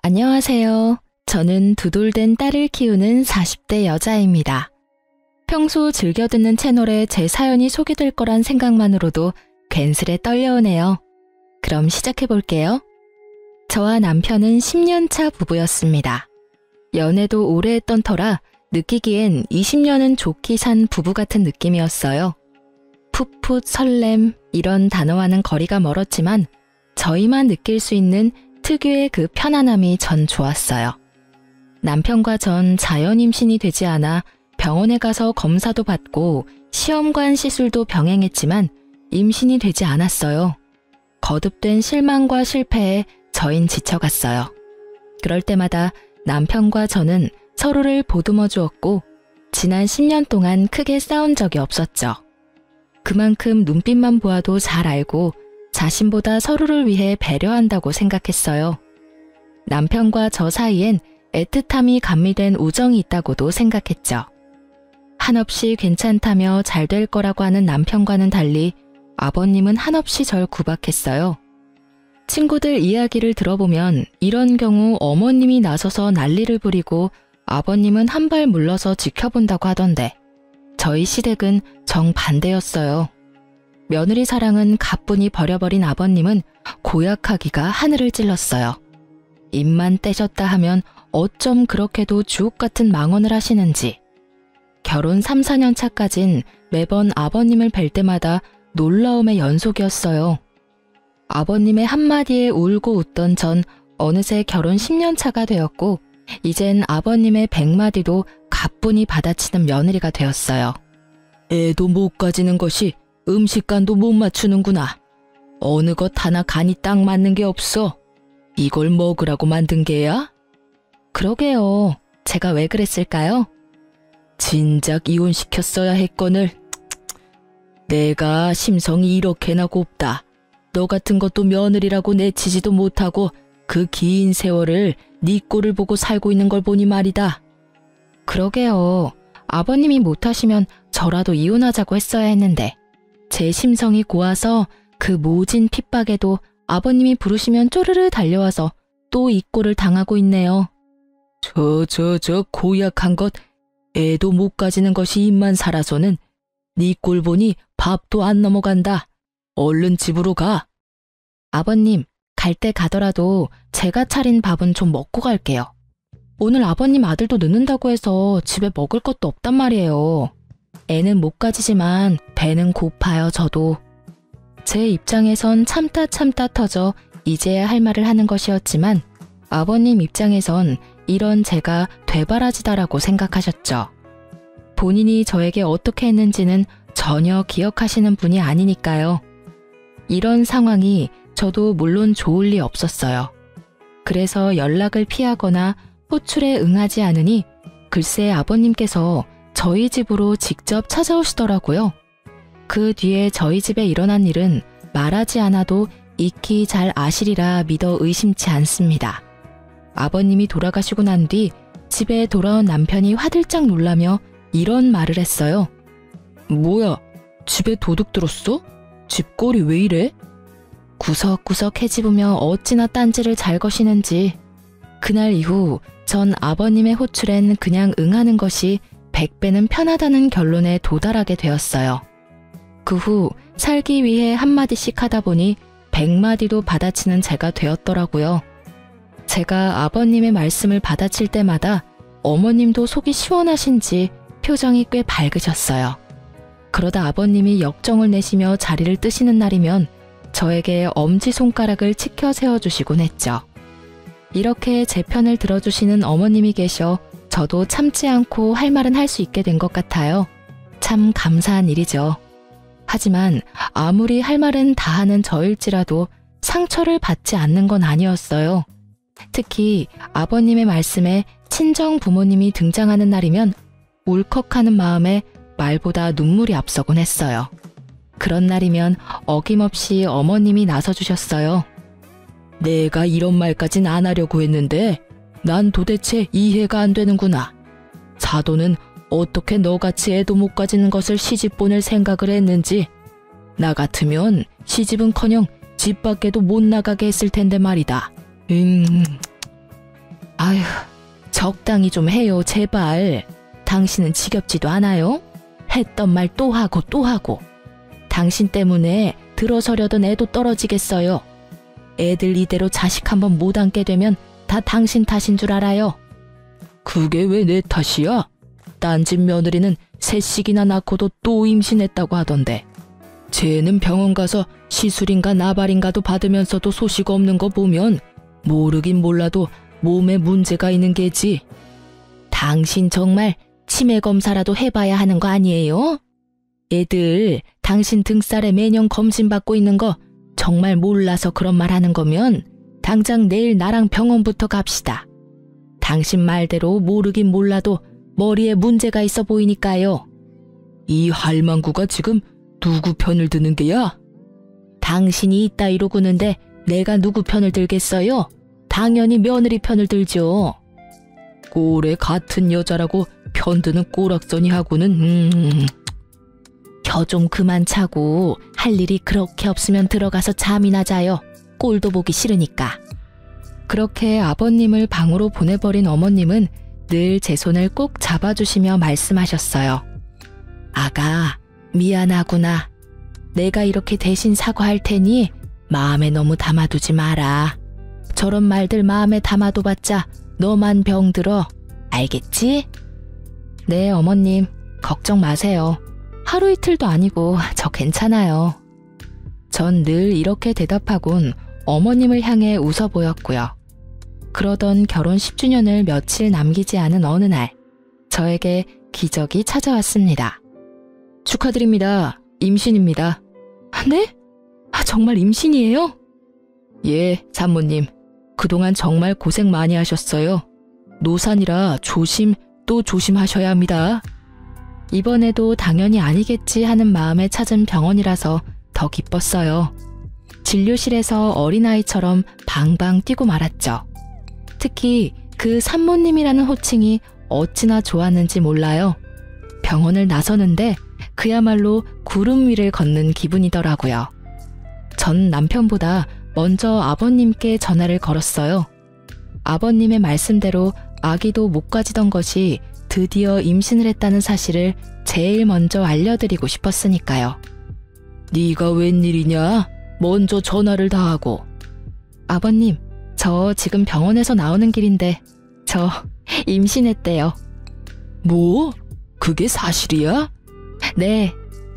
안녕하세요. 저는 두돌된 딸을 키우는 40대 여자입니다. 평소 즐겨 듣는 채널에 제 사연이 소개될 거란 생각만으로도 괜스레 떨려오네요. 그럼 시작해 볼게요. 저와 남편은 10년차 부부였습니다. 연애도 오래 했던 터라 느끼기엔 20년은 좋게 산 부부 같은 느낌이었어요. 풋풋 설렘 이런 단어와는 거리가 멀었지만 저희만 느낄 수 있는 특유의 그 편안함이 전 좋았어요. 남편과 전 자연 임신이 되지 않아 병원에 가서 검사도 받고 시험관 시술도 병행했지만 임신이 되지 않았어요. 거듭된 실망과 실패에 저흰 지쳐갔어요. 그럴 때마다 남편과 저는 서로를 보듬어 주었고 지난 10년 동안 크게 싸운 적이 없었죠. 그만큼 눈빛만 보아도 잘 알고 자신보다 서로를 위해 배려한다고 생각했어요. 남편과 저 사이엔 애틋함이 감미된 우정이 있다고도 생각했죠. 한없이 괜찮다며 잘 될 거라고 하는 남편과는 달리 아버님은 한없이 절 구박했어요. 친구들 이야기를 들어보면 이런 경우 어머님이 나서서 난리를 부리고 아버님은 한 발 물러서 지켜본다고 하던데 저희 시댁은 정반대였어요. 며느리 사랑은 가뿐히 버려버린 아버님은 고약하기가 하늘을 찔렀어요. 입만 떼셨다 하면 어쩜 그렇게도 주옥 같은 망언을 하시는지. 결혼 3, 4년 차까진 매번 아버님을 뵐 때마다 놀라움의 연속이었어요. 아버님의 한마디에 울고 웃던 전 어느새 결혼 10년 차가 되었고 이젠 아버님의 100마디도 가뿐히 받아치는 며느리가 되었어요. 애도 못 가지는 것이 음식간도 못 맞추는구나. 어느 것 하나 간이 딱 맞는 게 없어. 이걸 먹으라고 만든 게야? 그러게요. 제가 왜 그랬을까요? 진작 이혼시켰어야 했거늘. 내가 심성이 이렇게나 곱다. 너 같은 것도 며느리라고 내치지도 못하고 그 긴 세월을 네 꼴을 보고 살고 있는 걸 보니 말이다. 그러게요. 아버님이 못하시면 저라도 이혼하자고 했어야 했는데 제 심성이 고와서 그 모진 핍박에도 아버님이 부르시면 쪼르르 달려와서 또 이 꼴을 당하고 있네요. 저 고약한 것, 애도 못 가지는 것이 입만 살아서는 네 꼴 보니 밥도 안 넘어간다. 얼른 집으로 가. 아버님, 갈 때 가더라도 제가 차린 밥은 좀 먹고 갈게요. 오늘 아버님 아들도 늦는다고 해서 집에 먹을 것도 없단 말이에요. 애는 못 가지지만 배는 고파요, 저도. 제 입장에선 참다 터져 이제야 할 말을 하는 것이었지만 아버님 입장에선 이런 제가 되바라지다라고 생각하셨죠. 본인이 저에게 어떻게 했는지는 전혀 기억하시는 분이 아니니까요. 이런 상황이 저도 물론 좋을 리 없었어요. 그래서 연락을 피하거나 호출에 응하지 않으니 글쎄 아버님께서 저희 집으로 직접 찾아오시더라고요. 그 뒤에 저희 집에 일어난 일은 말하지 않아도 익히 잘 아시리라 믿어 의심치 않습니다. 아버님이 돌아가시고 난 뒤 집에 돌아온 남편이 화들짝 놀라며 이런 말을 했어요. 뭐야, 집에 도둑 들었어? 집꼴이 왜 이래? 구석구석 헤집으며 어찌나 딴지를 잘 거시는지. 그날 이후 전 아버님의 호출엔 그냥 응하는 것이 100배는 편하다는 결론에 도달하게 되었어요. 그 후 살기 위해 한마디씩 하다 보니 100마디도 받아치는 제가 되었더라고요. 제가 아버님의 말씀을 받아칠 때마다 어머님도 속이 시원하신지 표정이 꽤 밝으셨어요. 그러다 아버님이 역정을 내시며 자리를 뜨시는 날이면 저에게 엄지손가락을 치켜 세워주시곤 했죠. 이렇게 제 편을 들어주시는 어머님이 계셔 저도 참지 않고 할 말은 할 수 있게 된 것 같아요. 참 감사한 일이죠. 하지만 아무리 할 말은 다 하는 저일지라도 상처를 받지 않는 건 아니었어요. 특히 아버님의 말씀에 친정 부모님이 등장하는 날이면 울컥하는 마음에 말보다 눈물이 앞서곤 했어요. 그런 날이면 어김없이 어머님이 나서주셨어요. 내가 이런 말까진 안 하려고 했는데 난 도대체 이해가 안 되는구나. 사돈은 어떻게 너같이 애도 못 가지는 것을 시집 보낼 생각을 했는지. 나 같으면 시집은커녕 집 밖에도 못 나가게 했을 텐데 말이다. 적당히 좀 해요, 제발. 당신은 지겹지도 않아요? 했던 말 또 하고 또 하고. 당신 때문에 들어서려던 애도 떨어지겠어요. 애들 이대로 자식 한번 못 안게 되면 다 당신 탓인 줄 알아요. 그게 왜 내 탓이야? 딴 집 며느리는 셋씩이나 낳고도 또 임신했다고 하던데. 쟤는 병원 가서 시술인가 나발인가도 받으면서도 소식 없는 거 보면 모르긴 몰라도 몸에 문제가 있는 게지. 당신 정말 치매 검사라도 해봐야 하는 거 아니에요? 애들 당신 등살에 매년 검진받고 있는 거 정말 몰라서 그런 말 하는 거면 당장 내일 나랑 병원부터 갑시다. 당신 말대로 모르긴 몰라도 머리에 문제가 있어 보이니까요. 이 할망구가 지금 누구 편을 드는 게야? 당신이 이따위로 구는데 내가 누구 편을 들겠어요? 당연히 며느리 편을 들죠. 꼴에 같은 여자라고 편드는 꼬락서니하고는 혀 좀 그만 차고 할 일이 그렇게 없으면 들어가서 잠이나 자요. 꼴도 보기 싫으니까. 그렇게 아버님을 방으로 보내버린 어머님은 늘 제 손을 꼭 잡아주시며 말씀하셨어요. 아가, 미안하구나. 내가 이렇게 대신 사과할 테니 마음에 너무 담아두지 마라. 저런 말들 마음에 담아둬봤자 너만 병들어. 알겠지? 네, 어머님. 걱정 마세요. 하루 이틀도 아니고 저 괜찮아요. 전 늘 이렇게 대답하곤 어머님을 향해 웃어 보였고요. 그러던 결혼 10주년을 며칠 남기지 않은 어느 날, 저에게 기적이 찾아왔습니다. 축하드립니다. 임신입니다. 네? 정말 임신이에요? 예, 산모님. 그동안 정말 고생 많이 하셨어요. 노산이라 조심 또 조심하셔야 합니다. 이번에도 당연히 아니겠지 하는 마음에 찾은 병원이라서 더 기뻤어요. 진료실에서 어린아이처럼 방방 뛰고 말았죠. 특히 그 산모님이라는 호칭이 어찌나 좋았는지 몰라요. 병원을 나서는데 그야말로 구름 위를 걷는 기분이더라고요. 전 남편보다 먼저 아버님께 전화를 걸었어요. 아버님의 말씀대로 아기도 못 가지던 것이 드디어 임신을 했다는 사실을 제일 먼저 알려드리고 싶었으니까요. 네가 웬일이냐? 먼저 전화를 다 하고. 아버님, 저 지금 병원에서 나오는 길인데 저 임신했대요. 뭐? 그게 사실이야? 네,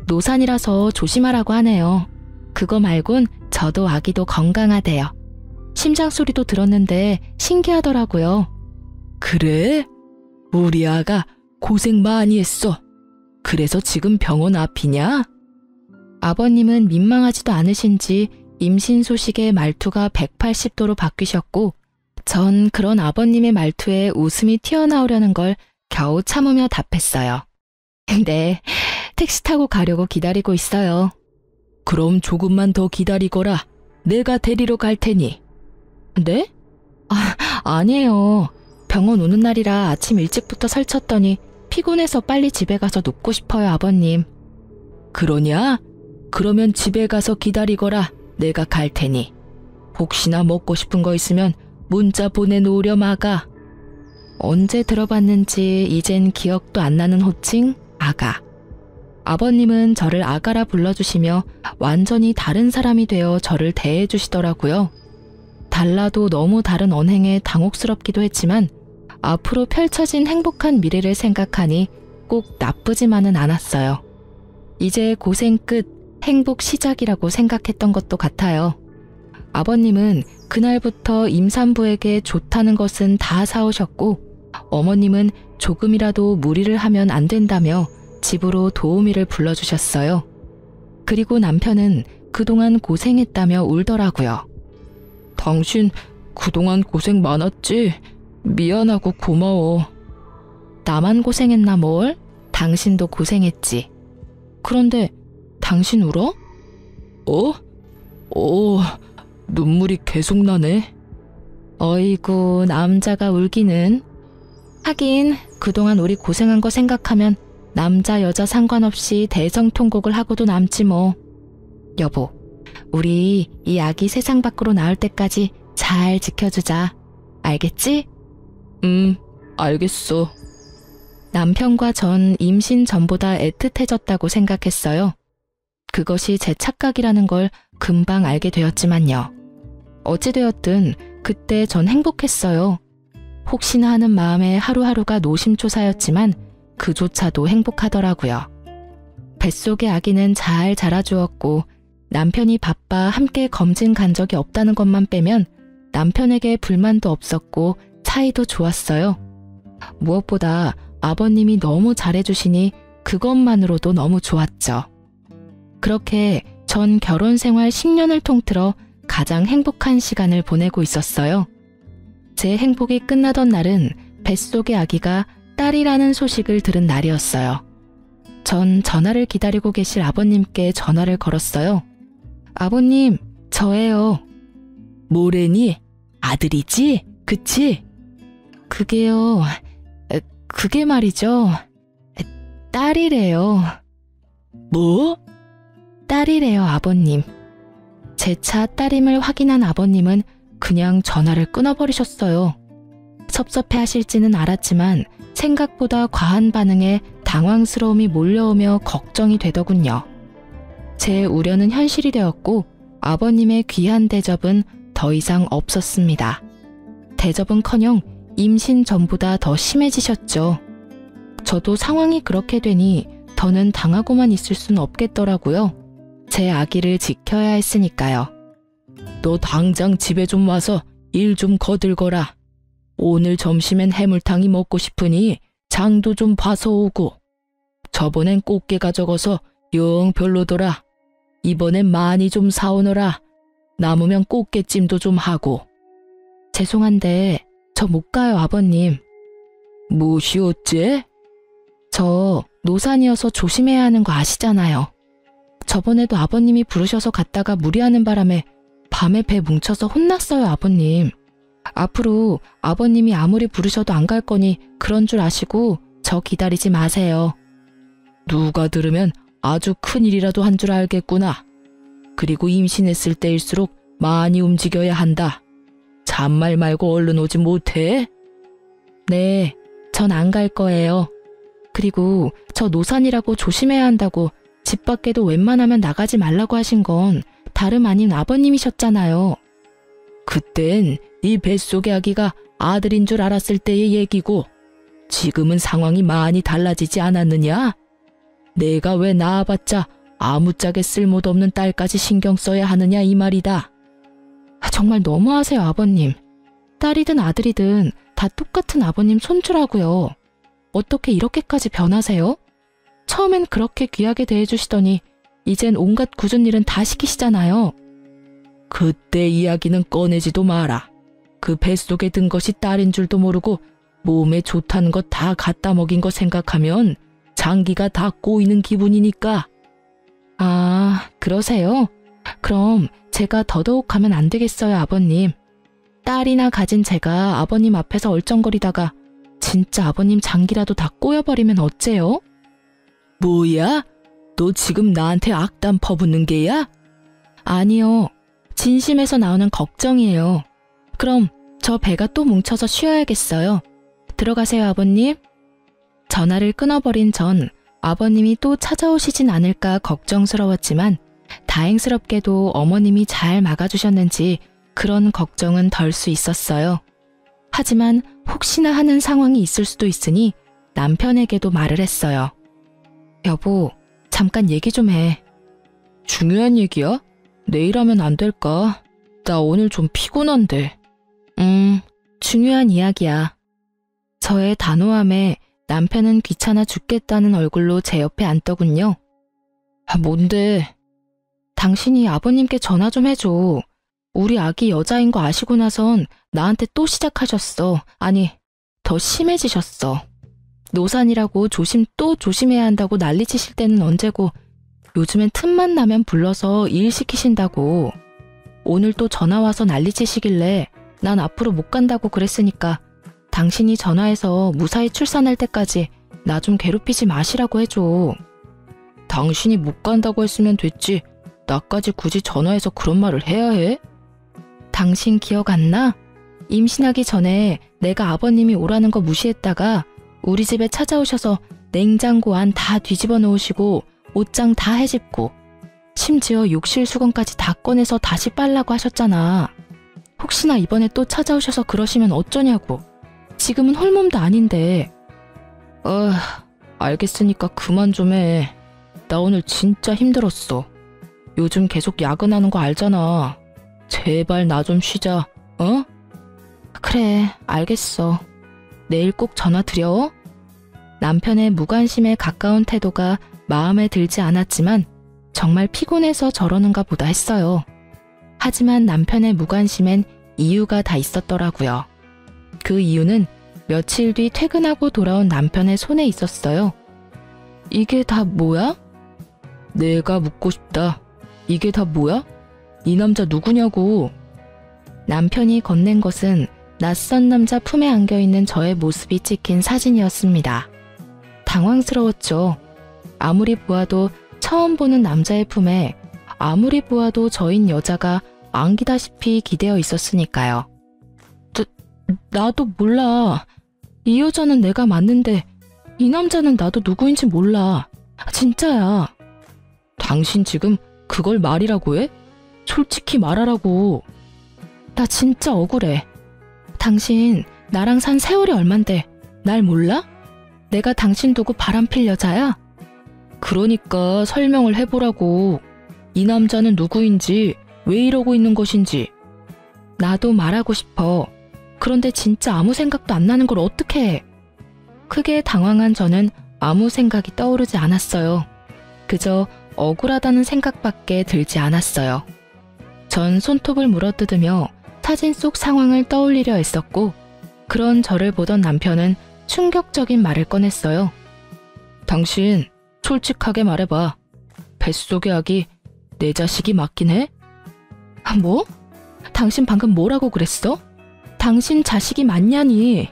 노산이라서 조심하라고 하네요. 그거 말곤 저도 아기도 건강하대요. 심장 소리도 들었는데 신기하더라고요. 그래? 우리 아가 고생 많이 했어. 그래서 지금 병원 앞이냐? 아버님은 민망하지도 않으신지 임신 소식에 말투가 180도로 바뀌셨고, 전 그런 아버님의 말투에 웃음이 튀어나오려는 걸 겨우 참으며 답했어요. 네, 택시 타고 가려고 기다리고 있어요. 그럼 조금만 더 기다리거라. 내가 데리러 갈 테니. 네? 아니에요. 병원 오는 날이라 아침 일찍부터 설쳤더니 피곤해서 빨리 집에 가서 눕고 싶어요, 아버님. 그러냐? 그러면 집에 가서 기다리거라. 내가 갈 테니. 혹시나 먹고 싶은 거 있으면 문자 보내놓으렴, 아가. 언제 들어봤는지 이젠 기억도 안 나는 호칭, 아가. 아버님은 저를 아가라 불러주시며 완전히 다른 사람이 되어 저를 대해주시더라고요. 달라도 너무 다른 언행에 당혹스럽기도 했지만 앞으로 펼쳐진 행복한 미래를 생각하니 꼭 나쁘지만은 않았어요. 이제 고생 끝, 행복 시작이라고 생각했던 것도 같아요. 아버님은 그날부터 임산부에게 좋다는 것은 다 사오셨고, 어머님은 조금이라도 무리를 하면 안 된다며 집으로 도우미를 불러주셨어요. 그리고 남편은 그동안 고생했다며 울더라고요. 당신 그동안 고생 많았지? 미안하고 고마워. 나만 고생했나 뭘? 당신도 고생했지. 그런데 당신 울어? 눈물이 계속 나네. 어이구, 남자가 울기는. 하긴 그동안 우리 고생한 거 생각하면 남자 여자 상관없이 대성통곡을 하고도 남지 뭐. 여보, 우리 이 아기 세상 밖으로 나올 때까지 잘 지켜주자. 알겠지? 알겠어. 남편과 전 임신 전보다 애틋해졌다고 생각했어요. 그것이 제 착각이라는 걸 금방 알게 되었지만요. 어찌되었든 그때 전 행복했어요. 혹시나 하는 마음에 하루하루가 노심초사였지만 그조차도 행복하더라고요. 뱃속의 아기는 잘 자라주었고 남편이 바빠 함께 검진 간 적이 없다는 것만 빼면 남편에게 불만도 없었고 사이도 좋았어요. 무엇보다 아버님이 너무 잘해주시니 그것만으로도 너무 좋았죠. 그렇게 전 결혼 생활 10년을 통틀어 가장 행복한 시간을 보내고 있었어요. 제 행복이 끝나던 날은 뱃속의 아기가 딸이라는 소식을 들은 날이었어요. 전 전화를 기다리고 계실 아버님께 전화를 걸었어요. 아버님, 저예요. 뭐래니? 아들이지? 그치? 그게요, 그게 말이죠. 딸이래요. 뭐? 딸이래요, 아버님. 제 차 딸임을 확인한 아버님은 그냥 전화를 끊어버리셨어요. 섭섭해 하실지는 알았지만 생각보다 과한 반응에 당황스러움이 몰려오며 걱정이 되더군요. 제 우려는 현실이 되었고 아버님의 귀한 대접은 더 이상 없었습니다. 대접은커녕 임신 전보다 더 심해지셨죠. 저도 상황이 그렇게 되니 더는 당하고만 있을 순 없겠더라고요. 제 아기를 지켜야 했으니까요. 너 당장 집에 좀 와서 일 좀 거들거라. 오늘 점심엔 해물탕이 먹고 싶으니 장도 좀 봐서 오고. 저번엔 꽃게가 적어서 영 별로더라. 이번엔 많이 좀 사오너라. 남으면 꽃게찜도 좀 하고. 죄송한데 저 못 가요, 아버님. 무엇이 어째? 저 노산이어서 조심해야 하는 거 아시잖아요. 저번에도 아버님이 부르셔서 갔다가 무리하는 바람에 밤에 배 뭉쳐서 혼났어요, 아버님. 앞으로 아버님이 아무리 부르셔도 안 갈 거니 그런 줄 아시고 저 기다리지 마세요. 누가 들으면 아주 큰일이라도 한 줄 알겠구나. 그리고 임신했을 때일수록 많이 움직여야 한다. 잔말 말고 얼른 오지 못해? 네, 전 안 갈 거예요. 그리고 저 노산이라고 조심해야 한다고 집 밖에도 웬만하면 나가지 말라고 하신 건 다름 아닌 아버님이셨잖아요. 그땐 네 뱃속의 아기가 아들인 줄 알았을 때의 얘기고 지금은 상황이 많이 달라지지 않았느냐? 내가 왜 낳아봤자 아무짝에 쓸모도 없는 딸까지 신경 써야 하느냐 이 말이다. 정말 너무하세요, 아버님. 딸이든 아들이든 다 똑같은 아버님 손주라고요. 어떻게 이렇게까지 변하세요? 처음엔 그렇게 귀하게 대해주시더니 이젠 온갖 굳은 일은 다 시키시잖아요. 그때 이야기는 꺼내지도 마라. 그 뱃속에 든 것이 딸인 줄도 모르고 몸에 좋다는 것 다 갖다 먹인 거 생각하면 장기가 다 꼬이는 기분이니까. 아, 그러세요? 그럼 제가 더더욱 가면 안 되겠어요, 아버님. 딸이나 가진 제가 아버님 앞에서 얼쩡거리다가 진짜 아버님 장기라도 다 꼬여버리면 어째요? 뭐야? 너 지금 나한테 악담 퍼붓는 게야? 아니요. 진심에서 나오는 걱정이에요. 그럼 저 배가 또 뭉쳐서 쉬어야겠어요. 들어가세요, 아버님. 전화를 끊어버린 전 아버님이 또 찾아오시진 않을까 걱정스러웠지만 다행스럽게도 어머님이 잘 막아주셨는지 그런 걱정은 덜 수 있었어요. 하지만 혹시나 하는 상황이 있을 수도 있으니 남편에게도 말을 했어요. 여보, 잠깐 얘기 좀 해. 중요한 얘기야? 내일 하면 안 될까? 나 오늘 좀 피곤한데. 중요한 이야기야. 저의 단호함에 남편은 귀찮아 죽겠다는 얼굴로 제 옆에 앉더군요. 뭔데? 당신이 아버님께 전화 좀 해줘. 우리 아기 여자인 거 아시고 나선 나한테 또 시작하셨어. 아니, 더 심해지셨어. 노산이라고 또 조심해야 한다고 난리치실 때는 언제고 요즘엔 틈만 나면 불러서 일 시키신다고. 오늘 또 전화와서 난리치시길래 난 앞으로 못 간다고 그랬으니까 당신이 전화해서 무사히 출산할 때까지 나 좀 괴롭히지 마시라고 해줘. 당신이 못 간다고 했으면 됐지. 나까지 굳이 전화해서 그런 말을 해야 해? 당신 기억 안 나? 임신하기 전에 내가 아버님이 오라는 거 무시했다가 우리 집에 찾아오셔서 냉장고 안 다 뒤집어 놓으시고 옷장 다 헤집고 심지어 욕실 수건까지 다 꺼내서 다시 빨라고 하셨잖아. 혹시나 이번에 또 찾아오셔서 그러시면 어쩌냐고. 지금은 홀몸도 아닌데. 알겠으니까 그만 좀 해. 나 오늘 진짜 힘들었어. 요즘 계속 야근하는 거 알잖아. 제발 나 좀 쉬자, 어? 그래, 알겠어. 내일 꼭 전화 드려. 남편의 무관심에 가까운 태도가 마음에 들지 않았지만 정말 피곤해서 저러는가 보다 했어요. 하지만 남편의 무관심엔 이유가 다 있었더라고요. 그 이유는 며칠 뒤 퇴근하고 돌아온 남편의 손에 있었어요. 이게 다 뭐야? 내가 묻고 싶다. 이게 다 뭐야? 이 남자 누구냐고. 남편이 건넨 것은 낯선 남자 품에 안겨있는 저의 모습이 찍힌 사진이었습니다. 당황스러웠죠. 아무리 보아도 처음 보는 남자의 품에 아무리 보아도 저인 여자가 안기다시피 기대어 있었으니까요. 나도 몰라. 이 여자는 내가 맞는데 이 남자는 나도 누구인지 몰라. 진짜야. 당신 지금 그걸 말이라고 해? 솔직히 말하라고. 나 진짜 억울해. 당신 나랑 산 세월이 얼만데 날 몰라? 내가 당신 두고 바람필 여자야? 그러니까 설명을 해보라고. 이 남자는 누구인지, 왜 이러고 있는 것인지. 나도 말하고 싶어. 그런데 진짜 아무 생각도 안 나는 걸 어떻게 해? 크게 당황한 저는 아무 생각이 떠오르지 않았어요. 그저 억울하다는 생각밖에 들지 않았어요. 전 손톱을 물어뜯으며 사진 속 상황을 떠올리려 했었고, 그런 저를 보던 남편은 충격적인 말을 꺼냈어요. 당신 솔직하게 말해봐. 뱃속의 아기 내 자식이 맞긴 해? 뭐? 당신 방금 뭐라고 그랬어? 당신 자식이 맞냐니?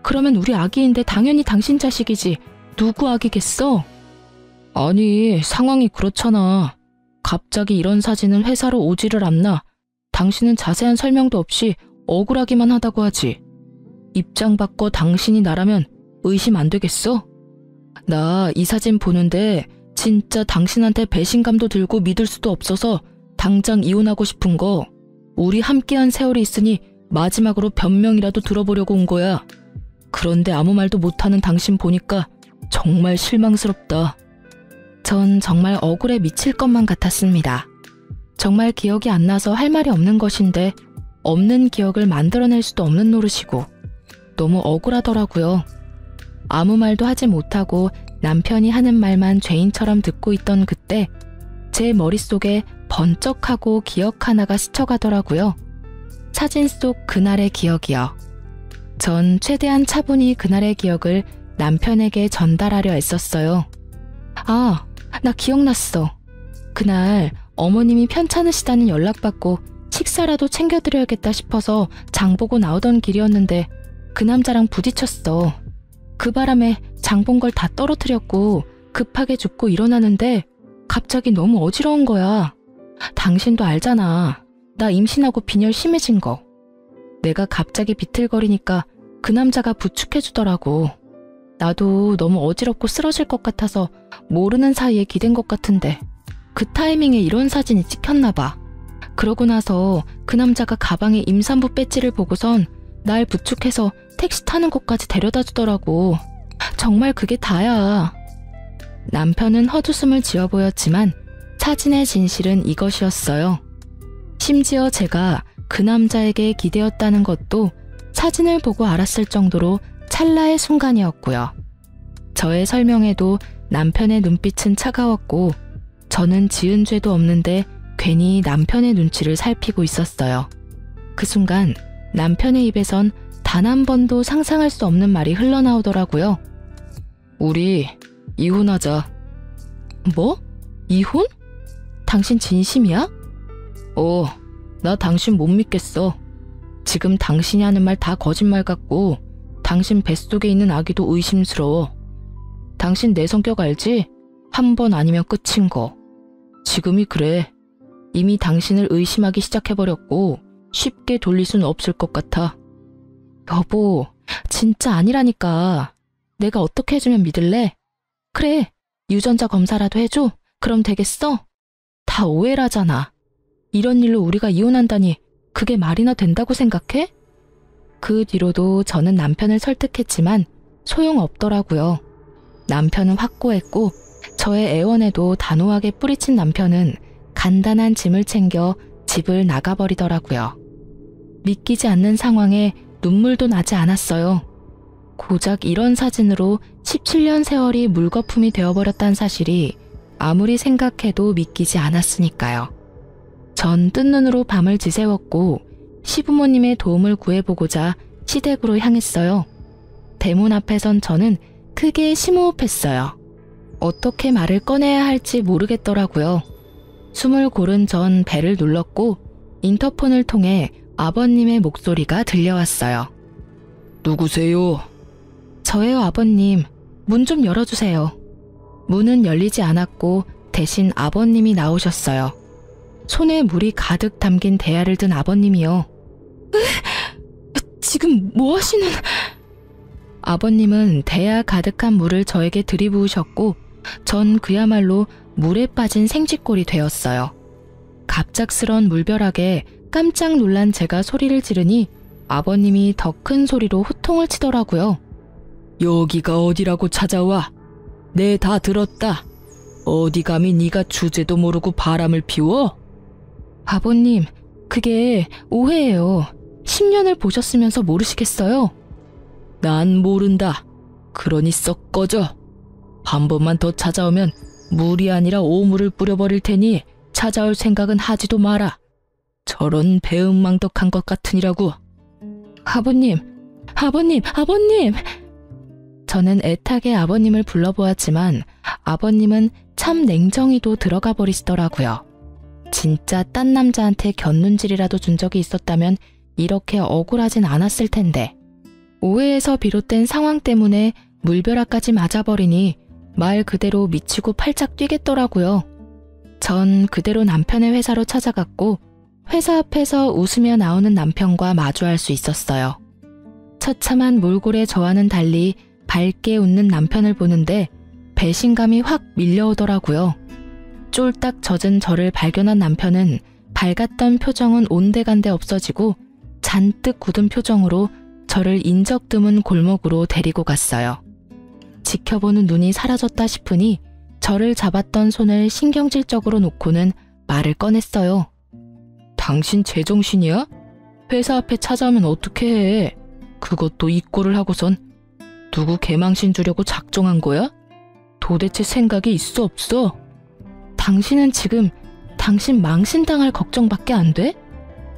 그러면 우리 아기인데 당연히 당신 자식이지. 누구 아기겠어? 아니, 상황이 그렇잖아. 갑자기 이런 사진은 회사로 오지를 않나. 당신은 자세한 설명도 없이 억울하기만 하다고 하지. 입장 바꿔 당신이 나라면 의심 안 되겠어? 나 이 사진 보는데 진짜 당신한테 배신감도 들고 믿을 수도 없어서 당장 이혼하고 싶은 거. 우리 함께한 세월이 있으니 마지막으로 변명이라도 들어보려고 온 거야. 그런데 아무 말도 못하는 당신 보니까 정말 실망스럽다. 전 정말 억울해 미칠 것만 같았습니다. 정말 기억이 안 나서 할 말이 없는 것인데 없는 기억을 만들어낼 수도 없는 노릇이고 너무 억울하더라고요. 아무 말도 하지 못하고 남편이 하는 말만 죄인처럼 듣고 있던 그때 제 머릿속에 번쩍하고 기억 하나가 스쳐가더라고요. 사진 속 그날의 기억이요. 전 최대한 차분히 그날의 기억을 남편에게 전달하려 애썼어요. 아, 나 기억났어. 그날 어머님이 편찮으시다는 연락받고 식사라도 챙겨드려야겠다 싶어서 장보고 나오던 길이었는데 그 남자랑 부딪혔어. 그 바람에 장본 걸 다 떨어뜨렸고 급하게 줍고 일어나는데 갑자기 너무 어지러운 거야. 당신도 알잖아. 나 임신하고 빈혈 심해진 거. 내가 갑자기 비틀거리니까 그 남자가 부축해주더라고. 나도 너무 어지럽고 쓰러질 것 같아서 모르는 사이에 기댄 것 같은데 그 타이밍에 이런 사진이 찍혔나 봐. 그러고 나서 그 남자가 가방에 임산부 배지를 보고선 날 부축해서 택시 타는 곳까지 데려다 주더라고. 정말 그게 다야. 남편은 헛웃음을 지어 보였지만 사진의 진실은 이것이었어요. 심지어 제가 그 남자에게 기대었다는 것도 사진을 보고 알았을 정도로 찰나의 순간이었고요. 저의 설명에도 남편의 눈빛은 차가웠고 저는 지은 죄도 없는데 괜히 남편의 눈치를 살피고 있었어요. 그 순간 남편의 입에선 단 한 번도 상상할 수 없는 말이 흘러나오더라고요. 우리 이혼하자. 뭐? 이혼? 당신 진심이야? 나 당신 못 믿겠어. 지금 당신이 하는 말 다 거짓말 같고 당신 뱃속에 있는 아기도 의심스러워. 당신 내 성격 알지? 한 번 아니면 끝인 거. 지금이 그래. 이미 당신을 의심하기 시작해버렸고 쉽게 돌릴 수는 없을 것 같아. 여보, 진짜 아니라니까. 내가 어떻게 해주면 믿을래? 그래, 유전자 검사라도 해줘? 그럼 되겠어? 다 오해라잖아. 이런 일로 우리가 이혼한다니 그게 말이나 된다고 생각해? 그 뒤로도 저는 남편을 설득했지만 소용없더라고요. 남편은 확고했고 저의 애원에도 단호하게 뿌리친 남편은 간단한 짐을 챙겨 집을 나가버리더라고요. 믿기지 않는 상황에 눈물도 나지 않았어요. 고작 이런 사진으로 17년 세월이 물거품이 되어버렸다는 사실이 아무리 생각해도 믿기지 않았으니까요. 전 뜬 눈으로 밤을 지새웠고 시부모님의 도움을 구해보고자 시댁으로 향했어요. 대문 앞에 선 저는 크게 심호흡했어요. 어떻게 말을 꺼내야 할지 모르겠더라고요. 숨을 고른 전 벨을 눌렀고 인터폰을 통해 아버님의 목소리가 들려왔어요. 누구세요? 저예요, 아버님. 문 좀 열어주세요. 문은 열리지 않았고 대신 아버님이 나오셨어요. 손에 물이 가득 담긴 대야를 든 아버님이요. 지금 뭐 하시는... 아버님은 대야 가득한 물을 저에게 들이부으셨고 전 그야말로 물에 빠진 생쥐꼴이 되었어요. 갑작스런 물벼락에 깜짝 놀란 제가 소리를 지르니 아버님이 더 큰 소리로 호통을 치더라고요. 여기가 어디라고 찾아와? 네, 다 들었다. 어디 감히 네가 주제도 모르고 바람을 피워? 아버님, 그게 오해예요. 10년을 보셨으면서 모르시겠어요? 난 모른다. 그러니 썩 꺼져. 한 번만 더 찾아오면 물이 아니라 오물을 뿌려버릴 테니 찾아올 생각은 하지도 마라. 저런 배은망덕한 것 같으니라고. 아버님, 아버님, 아버님! 저는 애타게 아버님을 불러보았지만 아버님은 참 냉정히도 들어가 버리시더라고요. 진짜 딴 남자한테 곁눈질이라도 준 적이 있었다면 이렇게 억울하진 않았을 텐데 오해에서 비롯된 상황 때문에 물벼락까지 맞아버리니 말 그대로 미치고 팔짝 뛰겠더라고요. 전 그대로 남편의 회사로 찾아갔고 회사 앞에서 웃으며 나오는 남편과 마주할 수 있었어요. 처참한 몰골의 저와는 달리 밝게 웃는 남편을 보는데 배신감이 확 밀려오더라고요. 쫄딱 젖은 저를 발견한 남편은 밝았던 표정은 온데간데 없어지고 잔뜩 굳은 표정으로 저를 인적 드문 골목으로 데리고 갔어요. 지켜보는 눈이 사라졌다 싶으니 저를 잡았던 손을 신경질적으로 놓고는 말을 꺼냈어요. 당신 제정신이야? 회사 앞에 찾아오면 어떻게 해? 그것도 이 꼴을 하고선 누구 개망신 주려고 작정한 거야? 도대체 생각이 있어 없어? 당신은 지금 당신 망신당할 걱정밖에 안 돼?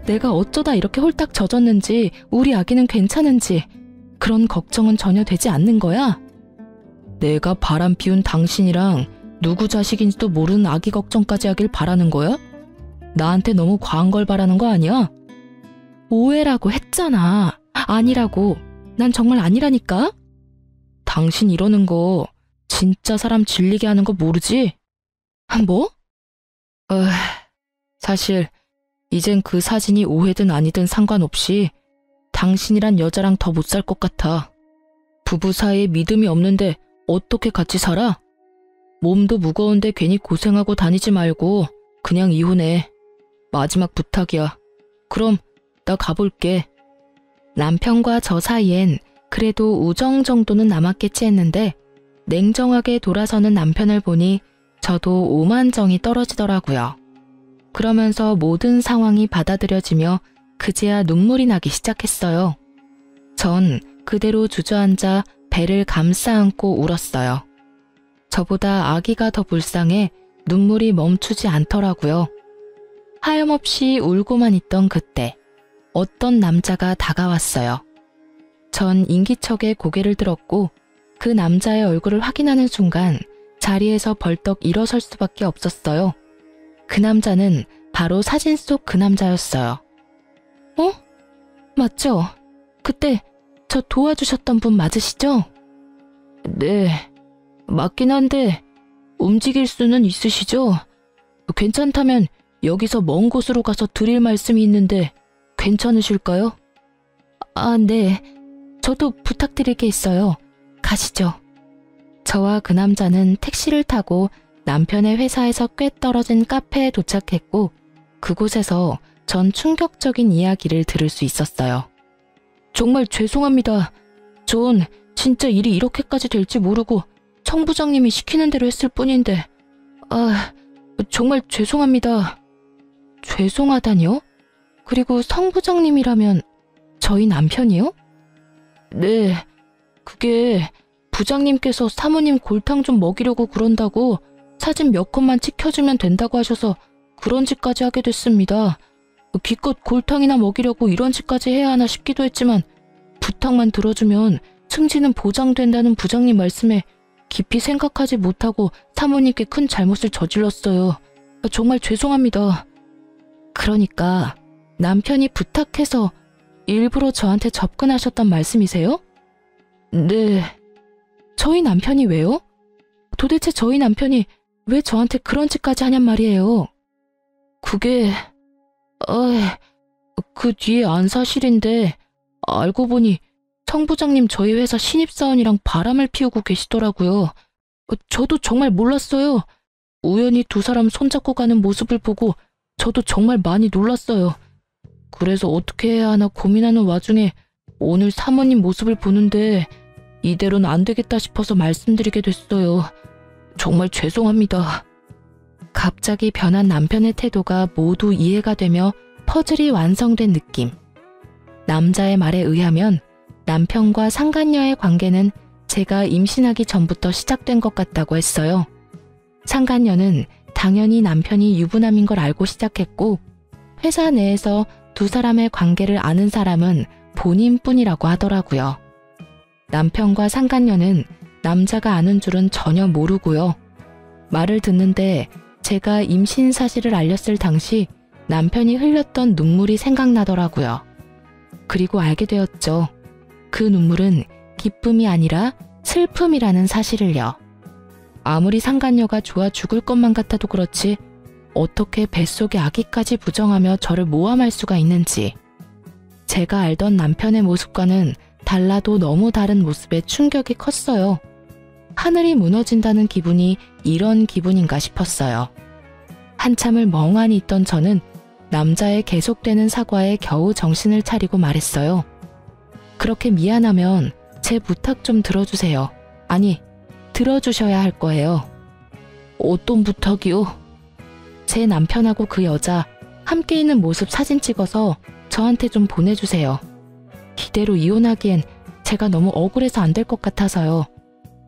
내가 어쩌다 이렇게 홀딱 젖었는지 우리 아기는 괜찮은지 그런 걱정은 전혀 되지 않는 거야? 내가 바람 피운 당신이랑 누구 자식인지도 모르는 아기 걱정까지 하길 바라는 거야? 나한테 너무 과한 걸 바라는 거 아니야? 오해라고 했잖아. 아니라고. 난 정말 아니라니까? 당신 이러는 거 진짜 사람 질리게 하는 거 모르지? 뭐? 사실 이젠 그 사진이 오해든 아니든 상관없이 당신이란 여자랑 더 못 살 것 같아. 부부 사이에 믿음이 없는데 어떻게 같이 살아? 몸도 무거운데 괜히 고생하고 다니지 말고 그냥 이혼해. 마지막 부탁이야. 그럼 나 가볼게. 남편과 저 사이엔 그래도 우정 정도는 남았겠지 했는데 냉정하게 돌아서는 남편을 보니 저도 오만정이 떨어지더라고요. 그러면서 모든 상황이 받아들여지며 그제야 눈물이 나기 시작했어요. 전 그대로 주저앉아 배를 감싸 안고 울었어요. 저보다 아기가 더 불쌍해 눈물이 멈추지 않더라고요. 하염없이 울고만 있던 그때 어떤 남자가 다가왔어요. 전 인기척에 고개를 들었고 그 남자의 얼굴을 확인하는 순간 자리에서 벌떡 일어설 수밖에 없었어요. 그 남자는 바로 사진 속 그 남자였어요. 어? 맞죠? 그때 저 도와주셨던 분 맞으시죠? 네, 맞긴 한데 움직일 수는 있으시죠? 괜찮다면 여기서 먼 곳으로 가서 드릴 말씀이 있는데 괜찮으실까요? 아, 네, 저도 부탁드릴 게 있어요. 가시죠. 저와 그 남자는 택시를 타고 남편의 회사에서 꽤 떨어진 카페에 도착했고 그곳에서 전 충격적인 이야기를 들을 수 있었어요. 정말 죄송합니다. 전 진짜 일이 이렇게까지 될지 모르고 청 부장님이 시키는 대로 했을 뿐인데 정말 죄송합니다. 죄송하다니요? 그리고 성 부장님이라면 저희 남편이요? 네, 그게 부장님께서 사모님 골탕 좀 먹이려고 그런다고 사진 몇 컷만 찍혀주면 된다고 하셔서 그런 짓까지 하게 됐습니다. 기껏 골탕이나 먹이려고 이런 짓까지 해야 하나 싶기도 했지만 부탁만 들어주면 승진은 보장된다는 부장님 말씀에 깊이 생각하지 못하고 사모님께 큰 잘못을 저질렀어요. 정말 죄송합니다. 그러니까 남편이 부탁해서 일부러 저한테 접근하셨단 말씀이세요? 네. 저희 남편이 왜요? 도대체 저희 남편이 왜 저한테 그런 짓까지 하냔 말이에요. 그게... 그 뒤에 안 사실인데 알고 보니 성 부장님 저희 회사 신입사원이랑 바람을 피우고 계시더라고요. 저도 정말 몰랐어요. 우연히 두 사람 손잡고 가는 모습을 보고 저도 정말 많이 놀랐어요. 그래서 어떻게 해야 하나 고민하는 와중에 오늘 사모님 모습을 보는데 이대로는 안 되겠다 싶어서 말씀드리게 됐어요. 정말 죄송합니다. 갑자기 변한 남편의 태도가 모두 이해가 되며 퍼즐이 완성된 느낌. 남자의 말에 의하면 남편과 상간녀의 관계는 제가 임신하기 전부터 시작된 것 같다고 했어요. 상간녀는 당연히 남편이 유부남인 걸 알고 시작했고 회사 내에서 두 사람의 관계를 아는 사람은 본인뿐이라고 하더라고요. 남편과 상간녀는 남자가 아는 줄은 전혀 모르고요. 말을 듣는데 제가 임신 사실을 알렸을 당시 남편이 흘렸던 눈물이 생각나더라고요. 그리고 알게 되었죠. 그 눈물은 기쁨이 아니라 슬픔이라는 사실을요. 아무리 상간녀가 좋아 죽을 것만 같아도 그렇지 어떻게 뱃속에 아기까지 부정하며 저를 모함할 수가 있는지. 제가 알던 남편의 모습과는 달라도 너무 다른 모습에 충격이 컸어요. 하늘이 무너진다는 기분이 이런 기분인가 싶었어요. 한참을 멍하니 있던 저는 남자의 계속되는 사과에 겨우 정신을 차리고 말했어요. 그렇게 미안하면 제 부탁 좀 들어주세요. 아니, 들어주셔야 할 거예요. 어떤 부탁이요? 제 남편하고 그 여자 함께 있는 모습 사진 찍어서 저한테 좀 보내주세요. 이대로 이혼하기엔 제가 너무 억울해서 안 될 것 같아서요.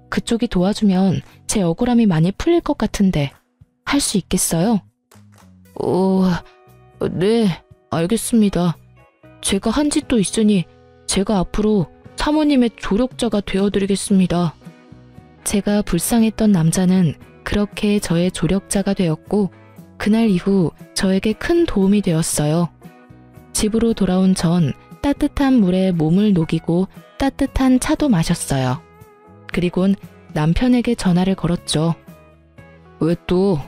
그쪽이 도와주면 제 억울함이 많이 풀릴 것 같은데 할 수 있겠어요? 네, 알겠습니다. 제가 한 짓도 있으니 제가 앞으로 사모님의 조력자가 되어드리겠습니다. 제가 불쌍했던 남자는 그렇게 저의 조력자가 되었고 그날 이후 저에게 큰 도움이 되었어요. 집으로 돌아온 전 따뜻한 물에 몸을 녹이고 따뜻한 차도 마셨어요. 그리곤 남편에게 전화를 걸었죠. 왜 또?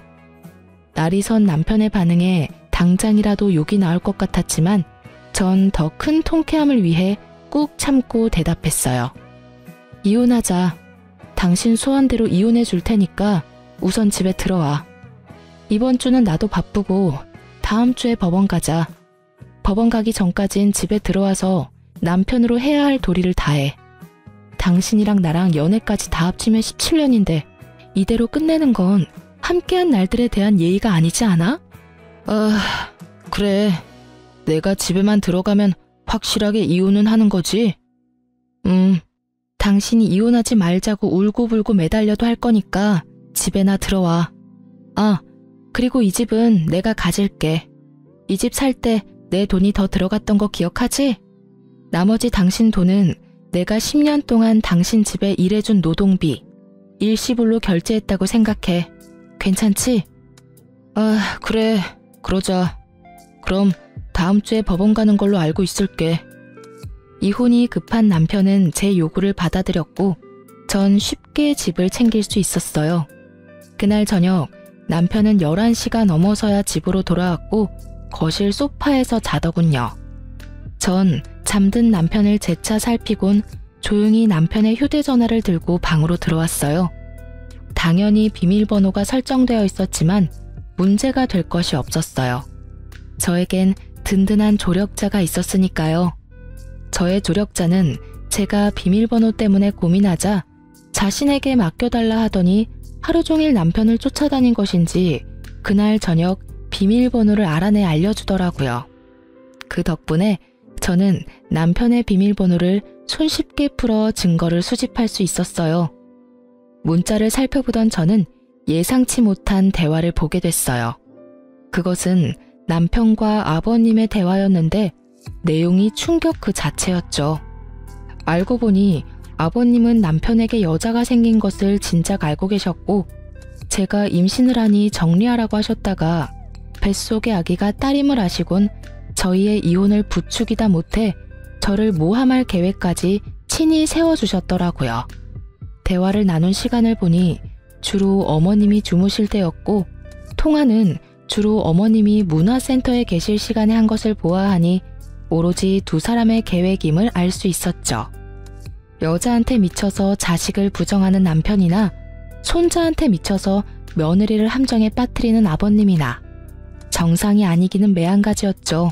날이 선 남편의 반응에 당장이라도 욕이 나올 것 같았지만 전 더 큰 통쾌함을 위해 꾹 참고 대답했어요. 이혼하자. 당신 소원대로 이혼해 줄 테니까 우선 집에 들어와. 이번 주는 나도 바쁘고 다음 주에 법원 가자. 법원 가기 전까진 집에 들어와서 남편으로 해야 할 도리를 다해. 당신이랑 나랑 연애까지 다 합치면 17년인데 이대로 끝내는 건 함께한 날들에 대한 예의가 아니지 않아? 그래. 내가 집에만 들어가면 확실하게 이혼은 하는 거지? 당신이 이혼하지 말자고 울고불고 매달려도 할 거니까 집에나 들어와. 그리고 이 집은 내가 가질게. 이 집 살 때 내 돈이 더 들어갔던 거 기억하지? 나머지 당신 돈은 내가 10년 동안 당신 집에 일해준 노동비, 일시불로 결제했다고 생각해. 괜찮지? 그래. 그러자. 그럼 다음 주에 법원 가는 걸로 알고 있을게. 이혼이 급한 남편은 제 요구를 받아들였고 전 쉽게 집을 챙길 수 있었어요. 그날 저녁 남편은 11시가 넘어서야 집으로 돌아왔고 거실 소파에서 자더군요. 전 잠든 남편을 재차 살피곤 조용히 남편의 휴대전화를 들고 방으로 들어왔어요. 당연히 비밀번호가 설정되어 있었지만 문제가 될 것이 없었어요. 저에겐 든든한 조력자가 있었으니까요. 저의 조력자는 제가 비밀번호 때문에 고민하자 자신에게 맡겨달라 하더니 하루 종일 남편을 쫓아다닌 것인지 그날 저녁 비밀번호를 알아내 알려주더라고요. 그 덕분에 저는 남편의 비밀번호를 손쉽게 풀어 증거를 수집할 수 있었어요. 문자를 살펴보던 저는 예상치 못한 대화를 보게 됐어요. 그것은 남편과 아버님의 대화였는데 내용이 충격 그 자체였죠. 알고 보니 아버님은 남편에게 여자가 생긴 것을 진작 알고 계셨고 제가 임신을 하니 정리하라고 하셨다가 뱃속의 아기가 딸임을 아시곤 저희의 이혼을 부추기다 못해 저를 모함할 계획까지 친히 세워주셨더라고요. 대화를 나눈 시간을 보니 주로 어머님이 주무실 때였고 통화는 주로 어머님이 문화센터에 계실 시간에 한 것을 보아하니 오로지 두 사람의 계획임을 알 수 있었죠. 여자한테 미쳐서 자식을 부정하는 남편이나 손자한테 미쳐서 며느리를 함정에 빠뜨리는 아버님이나 정상이 아니기는 매한가지였죠.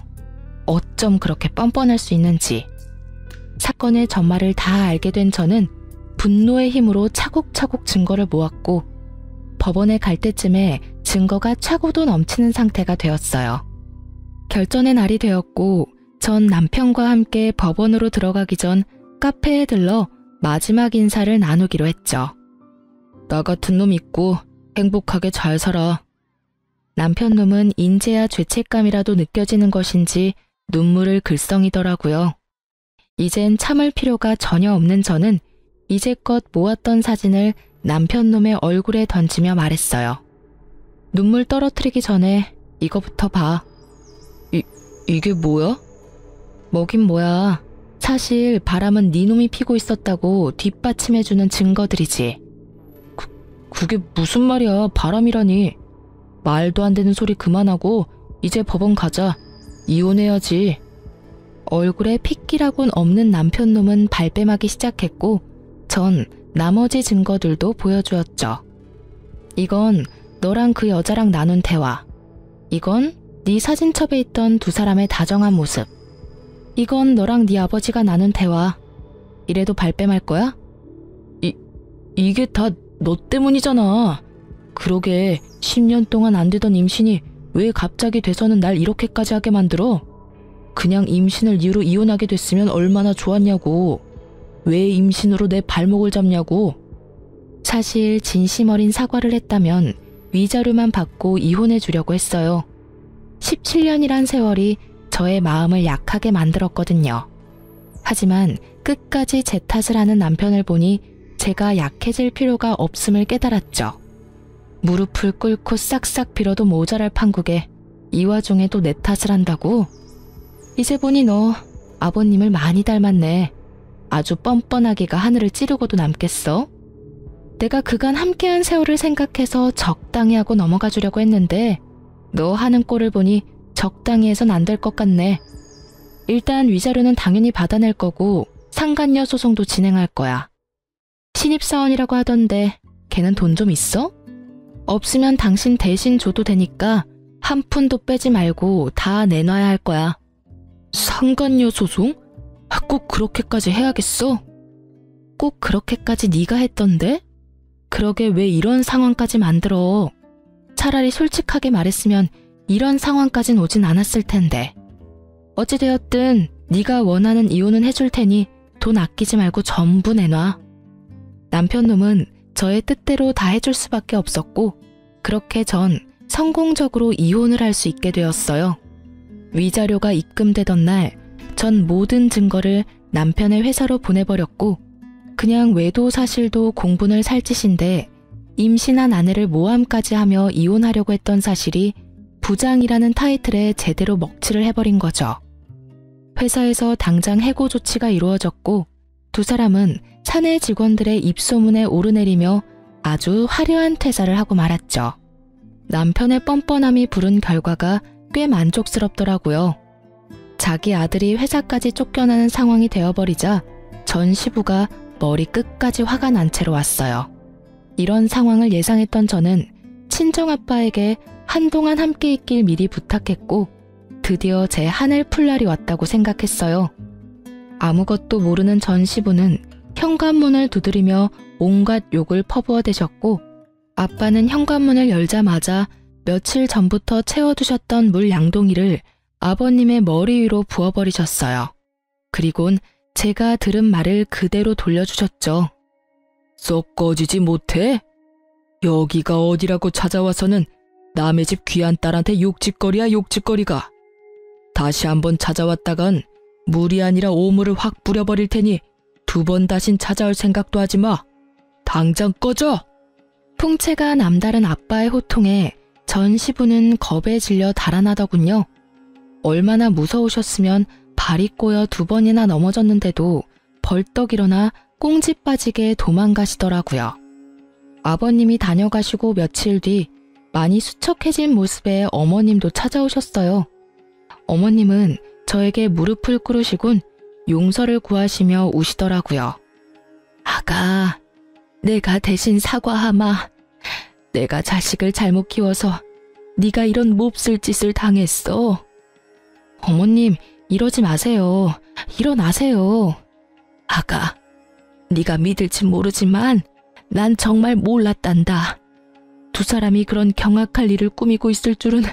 어쩜 그렇게 뻔뻔할 수 있는지. 사건의 전말을 다 알게 된 저는 분노의 힘으로 차곡차곡 증거를 모았고 법원에 갈 때쯤에 증거가 차고도 넘치는 상태가 되었어요. 결전의 날이 되었고 전 남편과 함께 법원으로 들어가기 전 카페에 들러 마지막 인사를 나누기로 했죠. 나 같은 놈 있고 행복하게 잘 살아. 남편 놈은 인재야 죄책감이라도 느껴지는 것인지 눈물을 글썽이더라고요. 이젠 참을 필요가 전혀 없는 저는 이제껏 모았던 사진을 남편 놈의 얼굴에 던지며 말했어요. 눈물 떨어뜨리기 전에 이거부터 봐. 이게 뭐야? 뭐긴 뭐야. 사실 바람은 네 놈이 피고 있었다고 뒷받침해주는 증거들이지. 그게 무슨 말이야. 바람이라니. 말도 안 되는 소리 그만하고 이제 법원 가자. 이혼해야지. 얼굴에 핏기라곤 없는 남편 놈은 발뺌하기 시작했고 전 나머지 증거들도 보여주었죠. 이건 너랑 그 여자랑 나눈 대화. 이건 네 사진첩에 있던 두 사람의 다정한 모습. 이건 너랑 네 아버지가 나눈 대화. 이래도 발뺌할 거야? 이게 다 너 때문이잖아. 그러게 10년 동안 안 되던 임신이 왜 갑자기 돼서는 날 이렇게까지 하게 만들어? 그냥 임신을 이유로 이혼하게 됐으면 얼마나 좋았냐고. 왜 임신으로 내 발목을 잡냐고. 사실 진심 어린 사과를 했다면 위자료만 받고 이혼해 주려고 했어요. 17년이란 세월이 저의 마음을 약하게 만들었거든요. 하지만 끝까지 제 탓을 하는 남편을 보니 제가 약해질 필요가 없음을 깨달았죠. 무릎을 꿇고 싹싹 빌어도 모자랄 판국에 이 와중에도 내 탓을 한다고? 이제 보니 너 아버님을 많이 닮았네. 아주 뻔뻔하기가 하늘을 찌르고도 남겠어? 내가 그간 함께한 세월을 생각해서 적당히 하고 넘어가 주려고 했는데 너 하는 꼴을 보니 적당히 해선 안 될 것 같네. 일단 위자료는 당연히 받아낼 거고 상간녀 소송도 진행할 거야. 신입사원이라고 하던데 걔는 돈 좀 있어? 없으면 당신 대신 줘도 되니까 한 푼도 빼지 말고 다 내놔야 할 거야. 상간녀 소송? 꼭 그렇게까지 해야겠어? 꼭 그렇게까지 네가 했던데? 그러게 왜 이런 상황까지 만들어. 차라리 솔직하게 말했으면 이런 상황까진 오진 않았을 텐데. 어찌되었든 네가 원하는 이혼은 해줄 테니 돈 아끼지 말고 전부 내놔. 남편 놈은 저의 뜻대로 다 해줄 수밖에 없었고 그렇게 전 성공적으로 이혼을 할 수 있게 되었어요. 위자료가 입금되던 날 전 모든 증거를 남편의 회사로 보내버렸고 그냥 외도 사실도 공분을 살 짓인데 임신한 아내를 모함까지 하며 이혼하려고 했던 사실이 부장이라는 타이틀에 제대로 먹칠을 해버린 거죠. 회사에서 당장 해고 조치가 이루어졌고 두 사람은 사내 직원들의 입소문에 오르내리며 아주 화려한 퇴사를 하고 말았죠. 남편의 뻔뻔함이 부른 결과가 꽤 만족스럽더라고요. 자기 아들이 회사까지 쫓겨나는 상황이 되어버리자 전 시부가 머리 끝까지 화가 난 채로 왔어요. 이런 상황을 예상했던 저는 친정아빠에게 한동안 함께 있길 미리 부탁했고 드디어 제 한을 풀 날이 왔다고 생각했어요. 아무것도 모르는 전 시부는 현관문을 두드리며 온갖 욕을 퍼부어대셨고 아빠는 현관문을 열자마자 며칠 전부터 채워두셨던 물 양동이를 아버님의 머리 위로 부어버리셨어요. 그리곤 제가 들은 말을 그대로 돌려주셨죠. 썩 꺼지지 못해? 여기가 어디라고 찾아와서는 남의 집 귀한 딸한테 욕짓거리야 욕짓거리가. 다시 한번 찾아왔다간 물이 아니라 오물을 확 뿌려버릴 테니 2번 다신 찾아올 생각도 하지 마. 당장 꺼져! 풍채가 남다른 아빠의 호통에 전 시부는 겁에 질려 달아나더군요. 얼마나 무서우셨으면 발이 꼬여 2번이나 넘어졌는데도 벌떡 일어나 꽁지 빠지게 도망가시더라고요. 아버님이 다녀가시고 며칠 뒤 많이 수척해진 모습의 어머님도 찾아오셨어요. 어머님은 저에게 무릎을 꿇으시곤 용서를 구하시며 우시더라고요. 아가, 내가 대신 사과하마. 내가 자식을 잘못 키워서 네가 이런 몹쓸 짓을 당했어. 어머님, 이러지 마세요. 일어나세요. 아가, 네가 믿을진 모르지만 난 정말 몰랐단다. 2 사람이 그런 경악할 일을 꾸미고 있을 줄은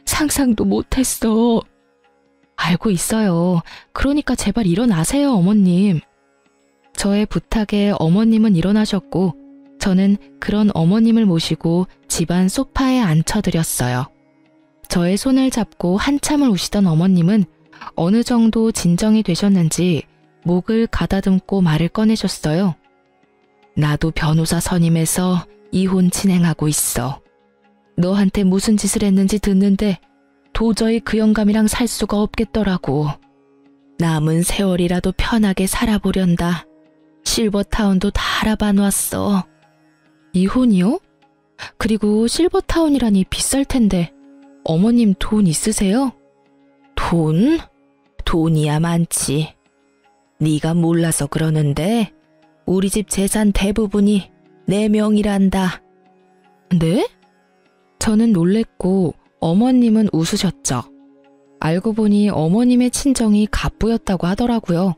상상도 못했어. 알고 있어요. 그러니까 제발 일어나세요, 어머님. 저의 부탁에 어머님은 일어나셨고 저는 그런 어머님을 모시고 집안 소파에 앉혀드렸어요. 저의 손을 잡고 한참을 우시던 어머님은 어느 정도 진정이 되셨는지 목을 가다듬고 말을 꺼내셨어요. 나도 변호사 선임해서 이혼 진행하고 있어. 너한테 무슨 짓을 했는지 듣는데 도저히 그 영감이랑 살 수가 없겠더라고. 남은 세월이라도 편하게 살아보련다. 실버타운도 다 알아봐 놨어. 이혼이요? 그리고 실버타운이라니 비쌀 텐데 어머님 돈 있으세요? 돈? 돈이야 많지. 네가 몰라서 그러는데 우리 집 재산 대부분이 내 명이란다. 네? 저는 놀랬고 어머님은 웃으셨죠. 알고 보니 어머님의 친정이 갑부였다고 하더라고요.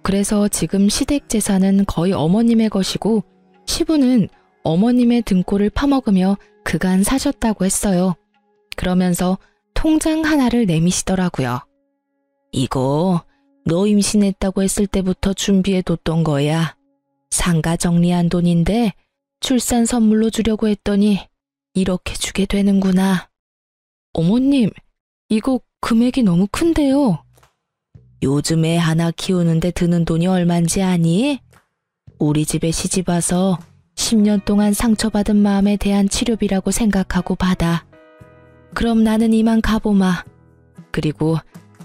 그래서 지금 시댁 재산은 거의 어머님의 것이고 시부는 어머님의 등골을 파먹으며 그간 사셨다고 했어요. 그러면서 통장 하나를 내미시더라고요. 이거 너 임신했다고 했을 때부터 준비해뒀던 거야. 상가 정리한 돈인데 출산 선물로 주려고 했더니 이렇게 주게 되는구나. 어머님, 이거 금액이 너무 큰데요. 요즘 애 하나 키우는데 드는 돈이 얼만지 아니? 우리 집에 시집 와서 10년 동안 상처받은 마음에 대한 치료비라고 생각하고 받아. 그럼 나는 이만 가보마. 그리고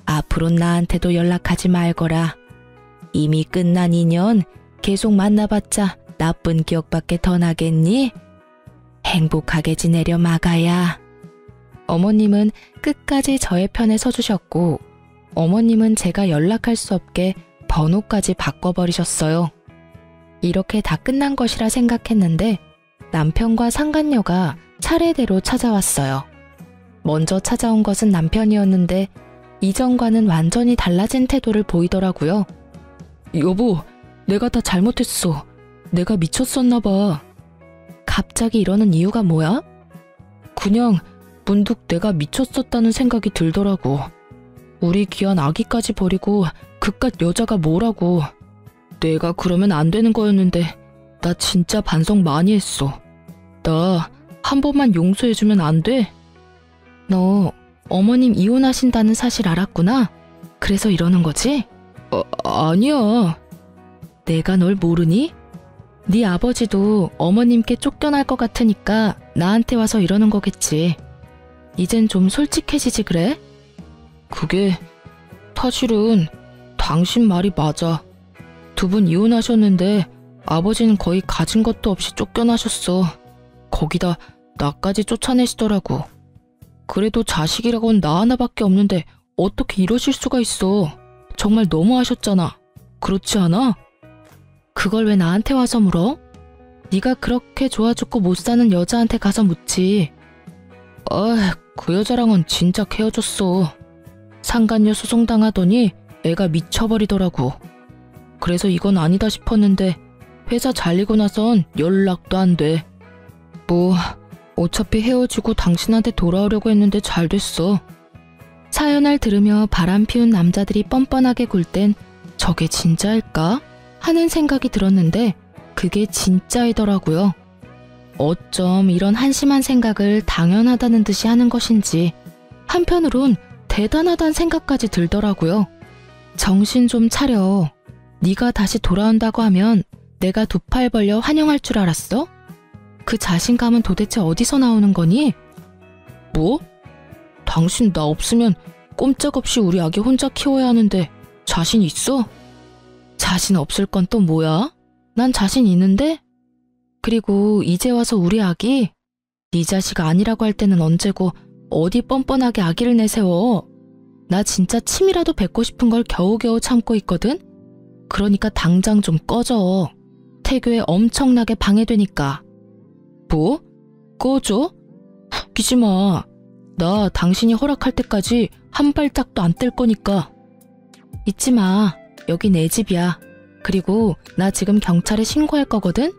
앞으론 나한테도 연락하지 말거라. 이미 끝난 인연 계속 만나봤자 나쁜 기억밖에 더 나겠니? 행복하게 지내려 마가야. 어머님은 끝까지 저의 편에 서주셨고 어머님은 제가 연락할 수 없게 번호까지 바꿔버리셨어요. 이렇게 다 끝난 것이라 생각했는데 남편과 상간녀가 차례대로 찾아왔어요. 먼저 찾아온 것은 남편이었는데 이전과는 완전히 달라진 태도를 보이더라고요. 여보, 내가 다 잘못했어. 내가 미쳤었나 봐. 갑자기 이러는 이유가 뭐야? 그냥 문득 내가 미쳤었다는 생각이 들더라고. 우리 귀한 아기까지 버리고 그깟 여자가 뭐라고. 내가 그러면 안 되는 거였는데 나 진짜 반성 많이 했어. 나 한 번만 용서해주면 안 돼? 너 어머님 이혼하신다는 사실 알았구나? 그래서 이러는 거지? 아니야. 내가 널 모르니? 네 아버지도 어머님께 쫓겨날 것 같으니까 나한테 와서 이러는 거겠지. 이젠 좀 솔직해지지 그래? 그게 사실은 당신 말이 맞아. 2분 이혼하셨는데 아버지는 거의 가진 것도 없이 쫓겨나셨어. 거기다 나까지 쫓아내시더라고. 그래도 자식이라곤 나 하나밖에 없는데 어떻게 이러실 수가 있어. 정말 너무하셨잖아. 그렇지 않아? 그걸 왜 나한테 와서 물어? 네가 그렇게 좋아 죽고 못 사는 여자한테 가서 묻지. 그 여자랑은 진짜 헤어졌어. 상간녀 소송당하더니 애가 미쳐버리더라고. 그래서 이건 아니다 싶었는데 회사 잘리고 나선 연락도 안 돼. 뭐 어차피 헤어지고 당신한테 돌아오려고 했는데 잘 됐어. 사연을 들으며 바람 피운 남자들이 뻔뻔하게 굴 땐 저게 진짜일까? 하는 생각이 들었는데 그게 진짜이더라고요. 어쩜 이런 한심한 생각을 당연하다는 듯이 하는 것인지 한편으론 대단하다는 생각까지 들더라고요. 정신 좀 차려. 네가 다시 돌아온다고 하면 내가 두 팔 벌려 환영할 줄 알았어? 그 자신감은 도대체 어디서 나오는 거니? 뭐? 당신 나 없으면 꼼짝없이 우리 아기 혼자 키워야 하는데 자신 있어? 자신 없을 건 또 뭐야? 난 자신 있는데? 그리고 이제 와서 우리 아기? 네 자식 아니라고 할 때는 언제고 어디 뻔뻔하게 아기를 내세워. 나 진짜 침이라도 뱉고 싶은 걸 겨우겨우 참고 있거든? 그러니까 당장 좀 꺼져. 태교에 엄청나게 방해되니까. 뭐? 꺼져? 웃기지 마. 나 당신이 허락할 때까지 한 발짝도 안 뗄 거니까. 잊지 마. 여기 내 집이야. 그리고 나 지금 경찰에 신고할 거거든?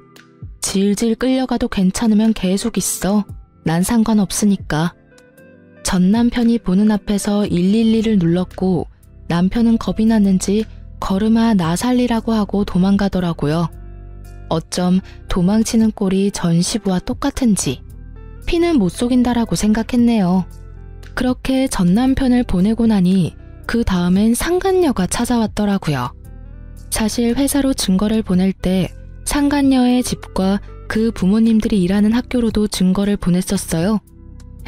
질질 끌려가도 괜찮으면 계속 있어. 난 상관없으니까. 전 남편이 보는 앞에서 112를 눌렀고 남편은 겁이 났는지 걸음아 나 살리라고 하고 도망가더라고요. 어쩜 도망치는 꼴이 전 시부와 똑같은지 피는 못 속인다라고 생각했네요. 그렇게 전 남편을 보내고 나니 그 다음엔 상간녀가 찾아왔더라고요. 사실 회사로 증거를 보낼 때 상간녀의 집과 그 부모님들이 일하는 학교로도 증거를 보냈었어요.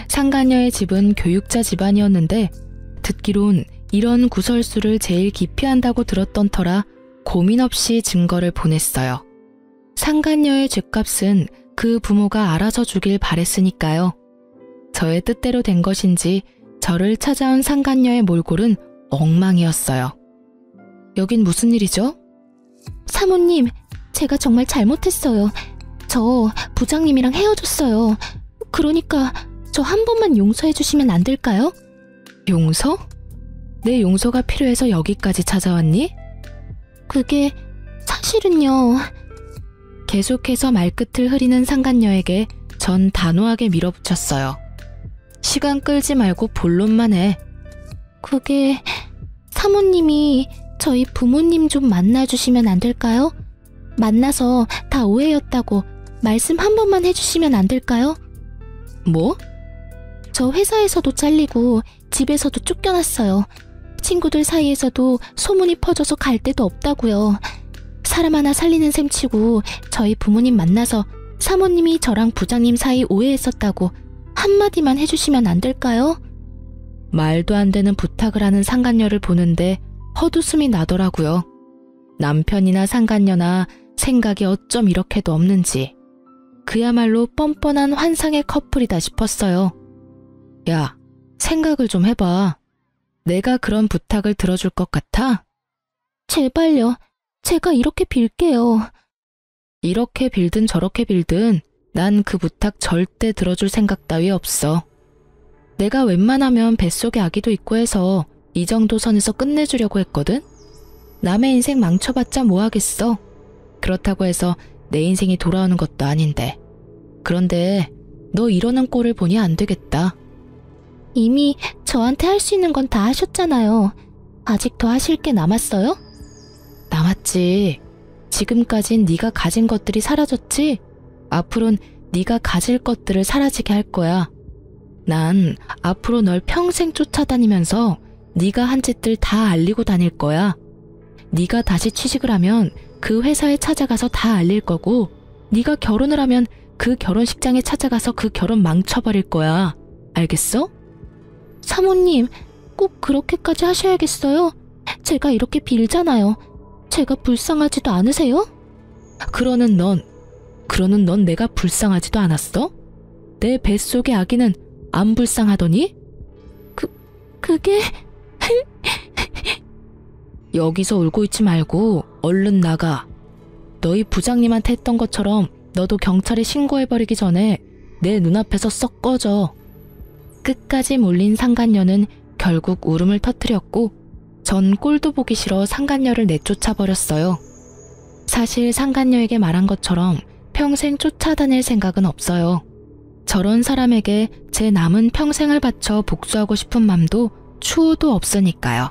상간녀의 집은 교육자 집안이었는데 듣기론 이런 구설수를 제일 기피한다고 들었던 터라 고민 없이 증거를 보냈어요. 상간녀의 죗값은 그 부모가 알아서 주길 바랬으니까요. 저의 뜻대로 된 것인지 저를 찾아온 상간녀의 몰골은 엉망이었어요. 여긴 무슨 일이죠? 사모님, 제가 정말 잘못했어요. 저 부장님이랑 헤어졌어요. 그러니까 저 한 번만 용서해 주시면 안 될까요? 용서? 내 용서가 필요해서 여기까지 찾아왔니? 그게 사실은요. 계속해서 말끝을 흐리는 상간녀에게 전 단호하게 밀어붙였어요. 시간 끌지 말고 본론만 해. 그게 사모님이 저희 부모님 좀 만나주시면 안 될까요? 만나서 다 오해였다고 말씀 한 번만 해주시면 안 될까요? 뭐? 저 회사에서도 잘리고 집에서도 쫓겨났어요. 친구들 사이에서도 소문이 퍼져서 갈 데도 없다고요. 사람 하나 살리는 셈치고 저희 부모님 만나서 사모님이 저랑 부장님 사이 오해했었다고 한마디만 해주시면 안 될까요? 말도 안 되는 부탁을 하는 상간녀를 보는데 헛웃음이 나더라고요. 남편이나 상간녀나 생각이 어쩜 이렇게도 없는지. 그야말로 뻔뻔한 환상의 커플이다 싶었어요. 야, 생각을 좀 해봐. 내가 그런 부탁을 들어줄 것 같아? 제발요. 제가 이렇게 빌게요. 이렇게 빌든 저렇게 빌든 난 그 부탁 절대 들어줄 생각 따위 없어. 내가 웬만하면 뱃속에 아기도 있고 해서 이 정도 선에서 끝내주려고 했거든? 남의 인생 망쳐봤자 뭐하겠어. 그렇다고 해서 내 인생이 돌아오는 것도 아닌데. 그런데 너 이러는 꼴을 보니 안 되겠다. 이미 저한테 할 수 있는 건 다 하셨잖아요. 아직 더 하실 게 남았어요? 남았지. 지금까진 네가 가진 것들이 사라졌지? 앞으론 네가 가질 것들을 사라지게 할 거야. 난 앞으로 널 평생 쫓아다니면서 네가 한 짓들 다 알리고 다닐 거야. 네가 다시 취직을 하면 그 회사에 찾아가서 다 알릴 거고, 네가 결혼을 하면 그 결혼식장에 찾아가서 그 결혼 망쳐버릴 거야. 알겠어? 사모님, 꼭 그렇게까지 하셔야겠어요? 제가 이렇게 빌잖아요. 제가 불쌍하지도 않으세요? 그러는 넌 내가 불쌍하지도 않았어? 내 뱃속의 아기는 안 불쌍하더니? 그게... 여기서 울고 있지 말고 얼른 나가. 너희 부장님한테 했던 것처럼 너도 경찰에 신고해버리기 전에 내 눈앞에서 썩 꺼져. 끝까지 몰린 상간녀는 결국 울음을 터뜨렸고 전 꼴도 보기 싫어 상간녀를 내쫓아버렸어요. 사실 상간녀에게 말한 것처럼 평생 쫓아다닐 생각은 없어요. 저런 사람에게 제 남은 평생을 바쳐 복수하고 싶은 맘도 추호도 없으니까요.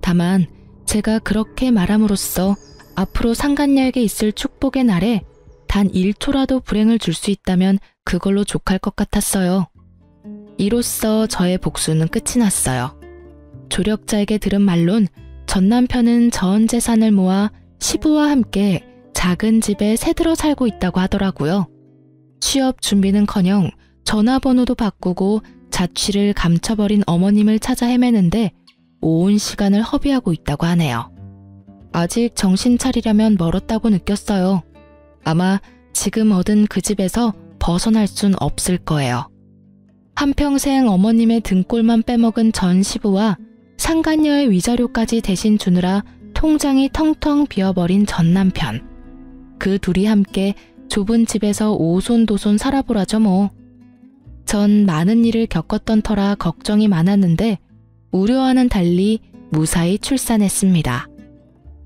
다만 제가 그렇게 말함으로써 앞으로 상간녀에게 있을 축복의 날에 단 1초라도 불행을 줄 수 있다면 그걸로 족할 것 같았어요. 이로써 저의 복수는 끝이 났어요. 조력자에게 들은 말론 전 남편은 전 재산을 모아 시부와 함께 작은 집에 새들어 살고 있다고 하더라고요. 취업 준비는커녕 전화번호도 바꾸고 자취를 감춰버린 어머님을 찾아 헤매는데 온 시간을 허비하고 있다고 하네요. 아직 정신 차리려면 멀었다고 느꼈어요. 아마 지금 얻은 그 집에서 벗어날 순 없을 거예요. 한평생 어머님의 등골만 빼먹은 전 시부와 상간녀의 위자료까지 대신 주느라 통장이 텅텅 비어버린 전 남편. 그 둘이 함께 좁은 집에서 오손도손 살아보라죠 뭐. 전 많은 일을 겪었던 터라 걱정이 많았는데 우려와는 달리 무사히 출산했습니다.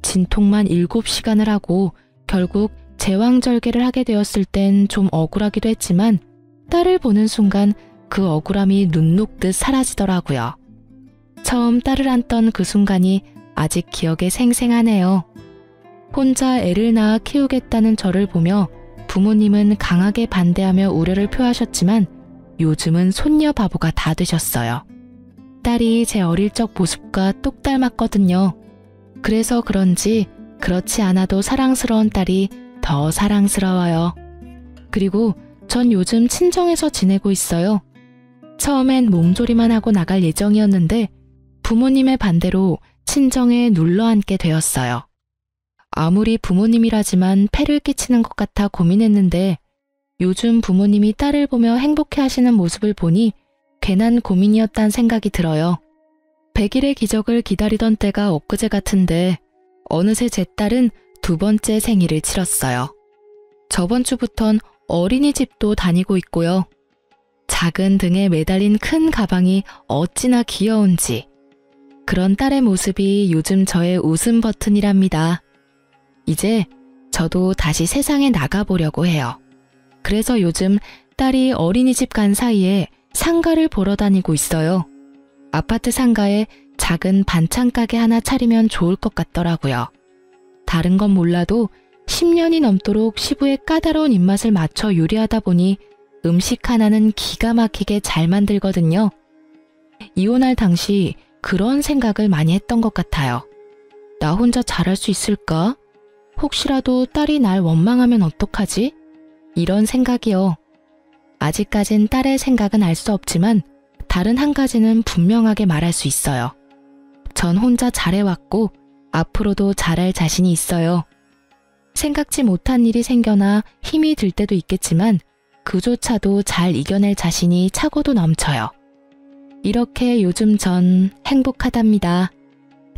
진통만 7시간을 하고 결국 제왕절개를 하게 되었을 땐 좀 억울하기도 했지만 딸을 보는 순간 그 억울함이 눈 녹듯 사라지더라고요. 처음 딸을 안던 그 순간이 아직 기억에 생생하네요. 혼자 애를 낳아 키우겠다는 저를 보며 부모님은 강하게 반대하며 우려를 표하셨지만 요즘은 손녀 바보가 다 되셨어요. 딸이 제 어릴 적 모습과 똑 닮았거든요. 그래서 그런지 그렇지 않아도 사랑스러운 딸이 더 사랑스러워요. 그리고 전 요즘 친정에서 지내고 있어요. 처음엔 몸조리만 하고 나갈 예정이었는데 부모님의 반대로 친정에 눌러앉게 되었어요. 아무리 부모님이라지만 폐를 끼치는 것 같아 고민했는데 요즘 부모님이 딸을 보며 행복해하시는 모습을 보니 괜한 고민이었단 생각이 들어요. 100일의 기적을 기다리던 때가 엊그제 같은데 어느새 제 딸은 2번째 생일을 치렀어요. 저번 주부턴 어린이집도 다니고 있고요. 작은 등에 매달린 큰 가방이 어찌나 귀여운지. 그런 딸의 모습이 요즘 저의 웃음 버튼이랍니다. 이제 저도 다시 세상에 나가보려고 해요. 그래서 요즘 딸이 어린이집 간 사이에 상가를 보러 다니고 있어요. 아파트 상가에 작은 반찬 가게 하나 차리면 좋을 것 같더라고요. 다른 건 몰라도 10년이 넘도록 시부의 까다로운 입맛을 맞춰 요리하다 보니 음식 하나는 기가 막히게 잘 만들거든요. 이혼할 당시 그런 생각을 많이 했던 것 같아요. 나 혼자 잘할 수 있을까? 혹시라도 딸이 날 원망하면 어떡하지? 이런 생각이요. 아직까진 딸의 생각은 알 수 없지만 다른 한 가지는 분명하게 말할 수 있어요. 전 혼자 잘해왔고 앞으로도 잘할 자신이 있어요. 생각지 못한 일이 생겨나 힘이 들 때도 있겠지만 그조차도 잘 이겨낼 자신이 차고도 넘쳐요. 이렇게 요즘 전 행복하답니다.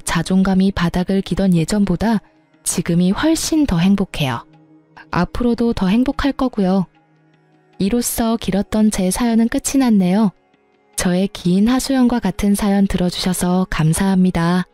자존감이 바닥을 기던 예전보다 지금이 훨씬 더 행복해요. 앞으로도 더 행복할 거고요. 이로써 길었던 제 사연은 끝이 났네요. 저의 긴 하소연과 같은 사연 들어주셔서 감사합니다.